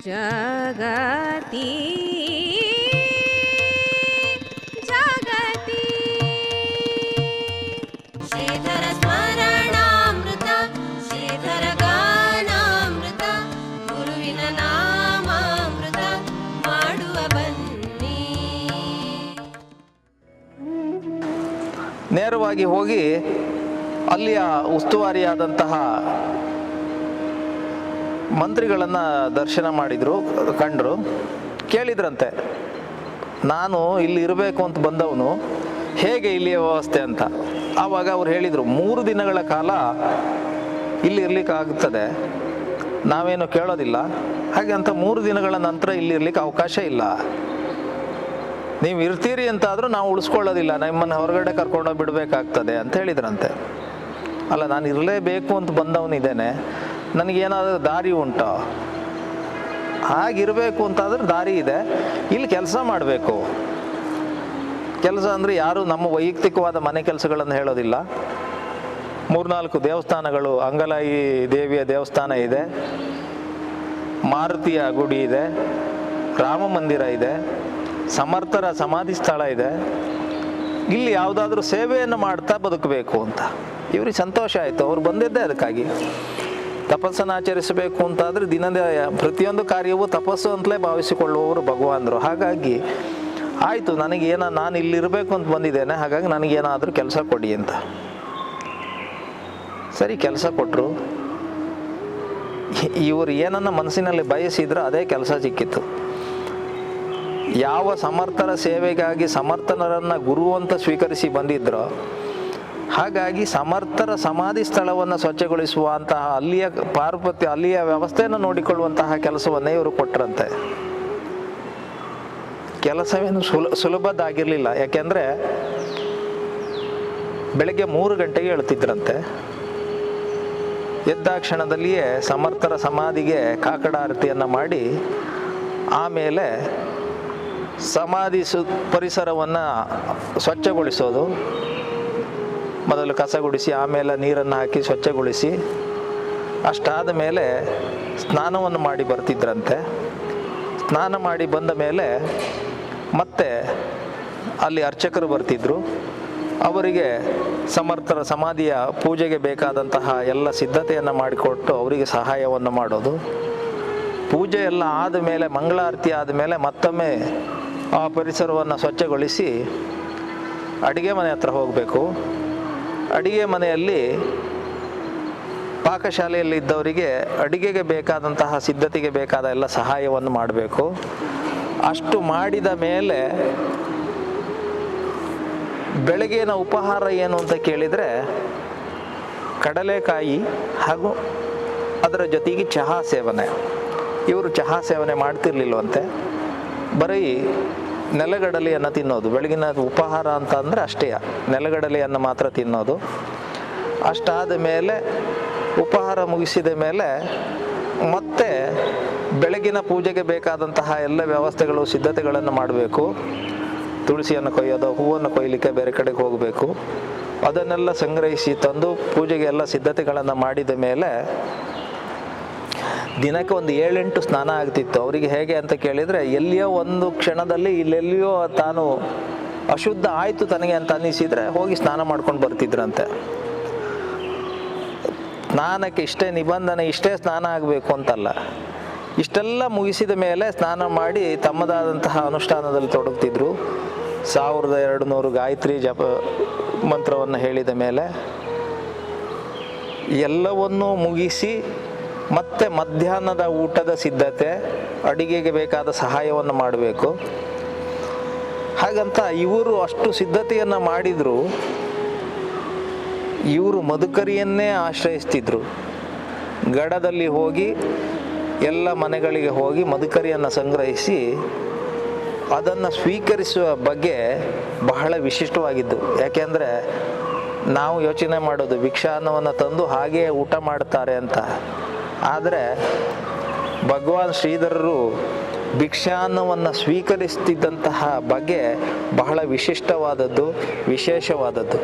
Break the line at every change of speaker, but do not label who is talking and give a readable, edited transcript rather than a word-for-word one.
ಜಗತಿ ಜಗತಿ ಶ್ರೀಧರ ಸ್ಮರಣಾಮೃತ ಶ್ರೀಧರ ಗಾನಾಮೃತ ಗುರುವಿನ ನಾಮಾಮೃತ ಮಾಡುವ ಬನ್ನಿ.
ನೇರವಾಗಿ ಹೋಗಿ ಅಲ್ಲಿಯ ಉಸ್ತುವಾರಿಯಾದಂತಹ ಮಂತ್ರಿಗಳನ್ನು ದರ್ಶನ ಮಾಡಿದರು, ಕಂಡರು, ಕೇಳಿದ್ರಂತೆ, ನಾನು ಇಲ್ಲಿ ಇರಬೇಕು ಅಂತ ಬಂದವನು, ಹೇಗೆ ಇಲ್ಲಿಯ ವ್ಯವಸ್ಥೆ ಅಂತ. ಆವಾಗ ಅವ್ರು ಹೇಳಿದರು, 3 ದಿನಗಳ ಕಾಲ ಇಲ್ಲಿ ಇರ್ಲಿಕ್ಕಾಗ್ತದೆ, ನಾವೇನು ಕೇಳೋದಿಲ್ಲ, ಹಾಗೆ ಅಂತ 3 ದಿನಗಳ ನಂತರ ಇಲ್ಲಿ ಇರ್ಲಿಕ್ಕೆ ಅವಕಾಶ ಇಲ್ಲ. ನೀವು ಇರ್ತೀರಿ ಅಂತಾದರೂ ನಾವು ಉಳಿಸ್ಕೊಳ್ಳೋದಿಲ್ಲ, ನಿಮ್ಮನ್ನು ಹೊರಗಡೆ ಕರ್ಕೊಂಡೋಗಿ ಬಿಡಬೇಕಾಗ್ತದೆ ಅಂತ ಹೇಳಿದ್ರಂತೆ. ಅಲ್ಲ, ನಾನು ಇರಲೇಬೇಕು ಅಂತ ಬಂದವನಿದ್ದೇನೆ, ನನಗೇನಾದರೂ ದಾರಿ ಉಂಟೋ? ಹಾಗಿರಬೇಕು ಅಂತಾದ್ರೆ ದಾರಿ ಇದೆ, ಇಲ್ಲಿ ಕೆಲಸ ಮಾಡಬೇಕು. ಕೆಲಸ ಅಂದರೆ ಯಾರು ನಮ್ಮ ವೈಯಕ್ತಿಕವಾದ ಮನೆ ಕೆಲಸಗಳನ್ನು ಹೇಳೋದಿಲ್ಲ. 3-4 ದೇವಸ್ಥಾನಗಳು, ಅಂಗಲಾಯಿ ದೇವಿಯ ದೇವಸ್ಥಾನ ಇದೆ, ಮಾರುತಿಯ ಗುಡಿ ಇದೆ, ರಾಮ ಮಂದಿರ ಇದೆ, ಸಮರ್ಥರ ಸಮಾಧಿ ಸ್ಥಳ ಇದೆ. ಇಲ್ಲಿ ಯಾವುದಾದ್ರೂ ಸೇವೆಯನ್ನು ಮಾಡ್ತಾ ಬದುಕಬೇಕು ಅಂತ ಇವ್ರಿಗೆ ಸಂತೋಷ ಆಯಿತು. ಅವ್ರು ಬಂದಿದ್ದೇ ಅದಕ್ಕಾಗಿ. ತಪಸ್ಸನ್ನು ಆಚರಿಸಬೇಕು ಅಂತಾದರೆ ದಿನದ ಪ್ರತಿಯೊಂದು ಕಾರ್ಯವೂ ತಪಸ್ಸು ಅಂತಲೇ ಭಾವಿಸಿಕೊಳ್ಳುವವರು ಭಗವಾನರು. ಹಾಗಾಗಿ ಆಯಿತು, ನಾನು ಇಲ್ಲಿರಬೇಕು ಅಂತ ಬಂದಿದ್ದೇನೆ, ಹಾಗಾಗಿ ನನಗೇನಾದರೂ ಕೆಲಸ ಕೊಡಿ ಅಂತ. ಸರಿ, ಕೆಲಸ ಕೊಟ್ಟರು. ಇವರು ಏನನ್ನ ಮನಸ್ಸಿನಲ್ಲಿ ಬಯಸಿದ್ರು ಅದೇ ಕೆಲಸ ಸಿಕ್ಕಿತ್ತು. ಯಾವ ಸಮರ್ಥರ ಸೇವೆಗಾಗಿ ಸಮರ್ಥನರನ್ನು ಗುರು ಅಂತ ಸ್ವೀಕರಿಸಿ ಬಂದಿದ್ರೋ, ಹಾಗಾಗಿ ಸಮರ್ಥರ ಸಮಾಧಿ ಸ್ಥಳವನ್ನು ಸ್ವಚ್ಛಗೊಳಿಸುವಂತಹ ಅಲ್ಲಿಯ ಪಾರ್ವತಿ ಅಲ್ಲಿಯ ವ್ಯವಸ್ಥೆಯನ್ನು ನೋಡಿಕೊಳ್ಳುವಂತಹ ಕೆಲಸವನ್ನೇ ಇವರು ಕೊಟ್ಟರಂತೆ. ಕೆಲಸವೇನು ಸುಲಭದಾಗಿರಲಿಲ್ಲ. ಯಾಕೆಂದರೆ ಬೆಳಗ್ಗೆ 3 ಗಂಟೆಗೆ ಹೇಳ್ತಿದ್ರಂತೆ. ಎದ್ದಾಕ್ಷಣದಲ್ಲಿಯೇ ಸಮರ್ಥರ ಸಮಾಧಿಗೆ ಕಾಕಡಾರತಿಯನ್ನು ಮಾಡಿ, ಆಮೇಲೆ ಸಮಾಧಿ ಪರಿಸರವನ್ನು ಸ್ವಚ್ಛಗೊಳಿಸೋದು. ಮೊದಲು ಕಸ ಗುಡಿಸಿ, ಆಮೇಲೆ ನೀರನ್ನು ಹಾಕಿ ಸ್ವಚ್ಛಗೊಳಿಸಿ, ಅಷ್ಟಾದ ಮೇಲೆ ಸ್ನಾನವನ್ನು ಮಾಡಿ ಬರ್ತಿದ್ರಂತೆ. ಸ್ನಾನ ಮಾಡಿ ಬಂದ ಮೇಲೆ ಮತ್ತೆ ಅಲ್ಲಿ ಅರ್ಚಕರು ಬರ್ತಿದ್ರು. ಅವರಿಗೆ ಸಮರ್ಥರ ಸಮಾಧಿಯ ಪೂಜೆಗೆ ಬೇಕಾದಂತಹ ಎಲ್ಲ ಸಿದ್ಧತೆಯನ್ನು ಮಾಡಿಕೊಟ್ಟು ಅವರಿಗೆ ಸಹಾಯವನ್ನು ಮಾಡೋದು. ಪೂಜೆ ಎಲ್ಲ ಆದ ಮೇಲೆ, ಮಂಗಳಾರತಿ ಆದಮೇಲೆ ಮತ್ತೊಮ್ಮೆ ಆ ಪರಿಸರವನ್ನು ಸ್ವಚ್ಛಗೊಳಿಸಿ ಅಡುಗೆ ಮನೆ ಹತ್ರ ಹೋಗಬೇಕು. ಅಡುಗೆ ಮನೆಯಲ್ಲಿ ಪಾಕಶಾಲೆಯಲ್ಲಿ ಇದ್ದವರಿಗೆ ಅಡುಗೆಗೆ ಬೇಕಾದಂತಹ ಸಿದ್ಧತೆಗೆ ಬೇಕಾದ ಎಲ್ಲ ಸಹಾಯವನ್ನು ಮಾಡಬೇಕು. ಅಷ್ಟು ಮಾಡಿದ ಮೇಲೆ ಬೆಳಗಿನ ಉಪಹಾರ ಏನು ಅಂತ ಕೇಳಿದರೆ ಕಡಲೆಕಾಯಿ ಹಾಗೂ ಅದರ ಜೊತೆಗೆ ಚಹಾ ಸೇವನೆ. ಇವರು ಚಹಾ ಸೇವನೆ ಮಾಡ್ತಿರ್ಲಿಲ್ವಂತೆ, ಬರೀ ನೆಲಗಡಲೆಯನ್ನು ತಿನ್ನೋದು. ಬೆಳಗಿನ ಉಪಹಾರ ಅಂತ ಅಂದರೆ ಅಷ್ಟೇ, ನೆಲಗಡಲೆಯನ್ನು ಮಾತ್ರ ತಿನ್ನೋದು. ಅಷ್ಟಾದ ಮೇಲೆ ಉಪಹಾರ ಮುಗಿಸಿದ ಮೇಲೆ ಮತ್ತೆ ಬೆಳಗಿನ ಪೂಜೆಗೆ ಬೇಕಾದಂತಹ ಎಲ್ಲ ವ್ಯವಸ್ಥೆಗಳು ಸಿದ್ಧತೆಗಳನ್ನು ಮಾಡಬೇಕು. ತುಳಸಿಯನ್ನು ಕೊಯ್ಯೋದು, ಹೂವನ್ನು ಕೊಯ್ಯಲಿಕ್ಕೆ ಬೇರೆ ಕಡೆಗೆ ಹೋಗಬೇಕು. ಅದನ್ನೆಲ್ಲ ಸಂಗ್ರಹಿಸಿ ತಂದು ಪೂಜೆಗೆ ಎಲ್ಲ ಸಿದ್ಧತೆಗಳನ್ನು ಮಾಡಿದ ಮೇಲೆ ದಿನಕ್ಕೆ ಒಂದು 7-8 ಸ್ನಾನ ಆಗ್ತಿತ್ತು. ಅವರಿಗೆ ಹೇಗೆ ಅಂತ ಕೇಳಿದರೆ, ಎಲ್ಲಿಯೋ ಒಂದು ಕ್ಷಣದಲ್ಲಿ ಇಲ್ಲೆಲ್ಲಿಯೋ ತಾನು ಅಶುದ್ಧ ಆಯಿತು ತನಗೆ ಅಂತ ಅನ್ನಿಸಿದರೆ ಹೋಗಿ ಸ್ನಾನ ಮಾಡ್ಕೊಂಡು ಬರ್ತಿದ್ರಂತೆ. ಸ್ನಾನಕ್ಕೆ ಇಷ್ಟೇ ನಿಬಂಧನೆ, ಇಷ್ಟೇ ಸ್ನಾನ ಆಗಬೇಕು ಅಂತಲ್ಲ. ಇಷ್ಟೆಲ್ಲ ಮುಗಿಸಿದ ಮೇಲೆ ಸ್ನಾನ ಮಾಡಿ ತಮ್ಮದಾದಂತಹ ಅನುಷ್ಠಾನದಲ್ಲಿ ತೊಡಗ್ತಿದ್ರು. 1200 ಗಾಯತ್ರಿ ಜಪ ಮಂತ್ರವನ್ನು ಹೇಳಿದ ಮೇಲೆ ಎಲ್ಲವನ್ನೂ ಮುಗಿಸಿ ಮತ್ತೆ ಮಧ್ಯಾಹ್ನದ ಊಟದ ಸಿದ್ಧತೆ, ಅಡಿಗೆಗೆ ಬೇಕಾದ ಸಹಾಯವನ್ನು ಮಾಡಬೇಕು. ಹಾಗಂತ ಇವರು ಅಷ್ಟು ಸಿದ್ಧತೆಯನ್ನು ಮಾಡಿದ್ರು. ಇವರು ಮಧುಕರಿಯನ್ನೇ ಆಶ್ರಯಿಸ್ತಿದ್ರು. ಗಡದಲ್ಲಿ ಹೋಗಿ ಎಲ್ಲ ಮನೆಗಳಿಗೆ ಹೋಗಿ ಮಧುಕರಿಯನ್ನು ಸಂಗ್ರಹಿಸಿ ಅದನ್ನು ಸ್ವೀಕರಿಸುವ ಬಗ್ಗೆ ಬಹಳ ವಿಶಿಷ್ಟವಾಗಿದ್ದು. ಯಾಕೆಂದರೆ ನಾವು ಯೋಚನೆ ಮಾಡೋದು ಭಿಕ್ಷಾನ್ನವನ್ನು ತಂದು ಹಾಗೆಯೇ ಊಟ ಮಾಡ್ತಾರೆ ಅಂತ. ಆದರೆ ಭಗವಾನ್ ಶ್ರೀಧರರು ಭಿಕ್ಷಾನ್ನವನ್ನು ಸ್ವೀಕರಿಸ್ತಿದ್ದಂತಹ ಬಗ್ಗೆ ಬಹಳ ವಿಶಿಷ್ಟವಾದದ್ದು, ವಿಶೇಷವಾದದ್ದು.